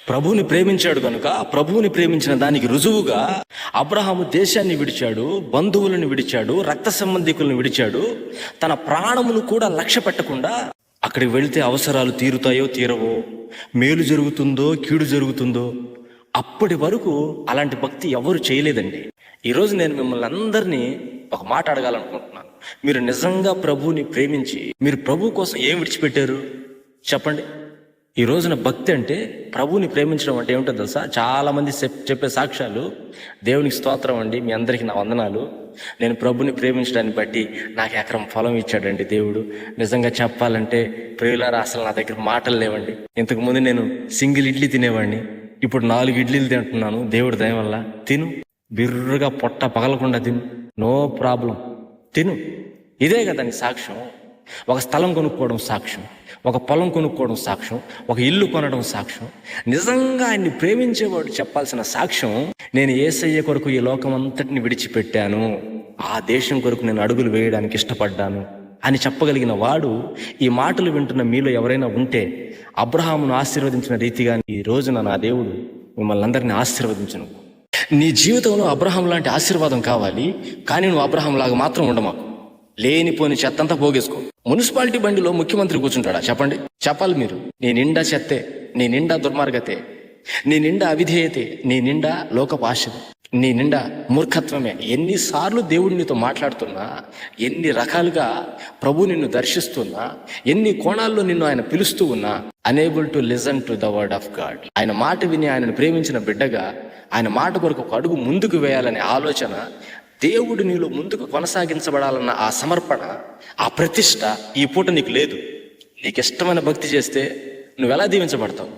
ప్రభువుని ప్రేమించాడు కనుక ప్రభువుని ప్రేమించిన దానికి రుజువుగా అబ్రహాము దేశాన్ని విడిచాడు, బంధువులను విడిచాడు, రక్త సంబంధికులను విడిచాడు. తన ప్రాణమును కూడా లక్ష్య పెట్టకుండా అక్కడికి వెళితే అవసరాలు తీరుతాయో తీరవో, మేలు జరుగుతుందో కీడు జరుగుతుందో, అప్పటి వరకు అలాంటి భక్తి ఎవరు చేయలేదండి. ఈరోజు నేను మిమ్మల్ని అందరినీ ఒక మాట అడగాలనుకుంటున్నాను. మీరు నిజంగా ప్రభువుని ప్రేమించి మీరు ప్రభు కోసం ఏం విడిచిపెట్టారు చెప్పండి. ఈ రోజున భక్తి అంటే ప్రభువుని ప్రేమించడం అంటే ఏమిటో తెలుసా? చాలా మంది చెప్పే సాక్ష్యాలు, దేవునికి స్తోత్రం అండి, మీ అందరికీ నా వందనాలు, నేను ప్రభుని ప్రేమించడాన్ని బట్టి నాకు ఎకరం పొలం ఇచ్చాడండి దేవుడు. నిజంగా చెప్పాలంటే ప్రియులారా, అసలు నా దగ్గర మాటలు లేవండి. ఇంతకు ముందు నేను సింగిల్ ఇడ్లీ తినేవాడిని, ఇప్పుడు 4 ఇడ్లీలు తింటున్నాను దేవుడి దయ వల్ల. తిను, బిర్రుగా పొట్ట పగలకుండా తిను, నో ప్రాబ్లం, తిను. ఇదే కదా నీ సాక్ష్యం. ఒక స్థలం కొనుక్కోవడం సాక్ష్యం, ఒక పొలం కొనుక్కోవడం సాక్ష్యం, ఒక ఇల్లు కొనడం సాక్ష్యం. నిజంగా ఆయన్ని ప్రేమించేవాడు చెప్పాల్సిన సాక్ష్యం, నేను యేసయ్య కొరకు ఈ లోకం అంతటిని విడిచిపెట్టాను, ఆ దేశం కొరకు నేను అడుగులు వేయడానికి ఇష్టపడ్డాను అని చెప్పగలిగిన వాడు. ఈ మాటలు వింటున్న మీలో ఎవరైనా ఉంటే, అబ్రహామును ఆశీర్వదించిన రీతిగా ఈ రోజున నా దేవుడు మిమ్మల్ని అందరినీ ఆశీర్వదించను. నీ జీవితంలో అబ్రహాం లాంటి ఆశీర్వాదం కావాలి, కానీ నువ్వు అబ్రహాం లాగా మాత్రం ఉండమాకు. లేనిపోని చెత్తంతా పోగేసుకో. మున్సిపాలిటీ బండిలో ముఖ్యమంత్రి కూర్చుంటాడా చెప్పండి? చెప్పాలి మీరు. నీ నిండా చెత్తే, నీ నిండా దుర్మార్గతే, నీ నిండా అవిధేయతే, నీ నిండా లోకపు ఆశలు, నీ నిండా మూర్ఖత్వమే. ఎన్నిసార్లు దేవుడు నీతో మాట్లాడుతున్నా, ఎన్ని రకాలుగా ప్రభు నిన్ను దర్శిస్తున్నా, ఎన్ని కోణాల్లో నిన్ను ఆయన పిలుస్తూ ఉన్నా, unable to listen to the word of God. ఆయన మాట విని ఆయనను ప్రేమించిన బిడ్డగా ఆయన మాట కొరకు ఒక అడుగు ముందుకు వేయాలనే ఆలోచన, దేవుడు నీలో ముందుకు కొనసాగించబడాలన్న ఆ సమర్పణ, ఆ ప్రతిష్ట ఈ పూట నీకు లేదు. నీకు ఇష్టమైన భక్తి చేస్తే నువ్వు ఎలా దీవించబడతావు?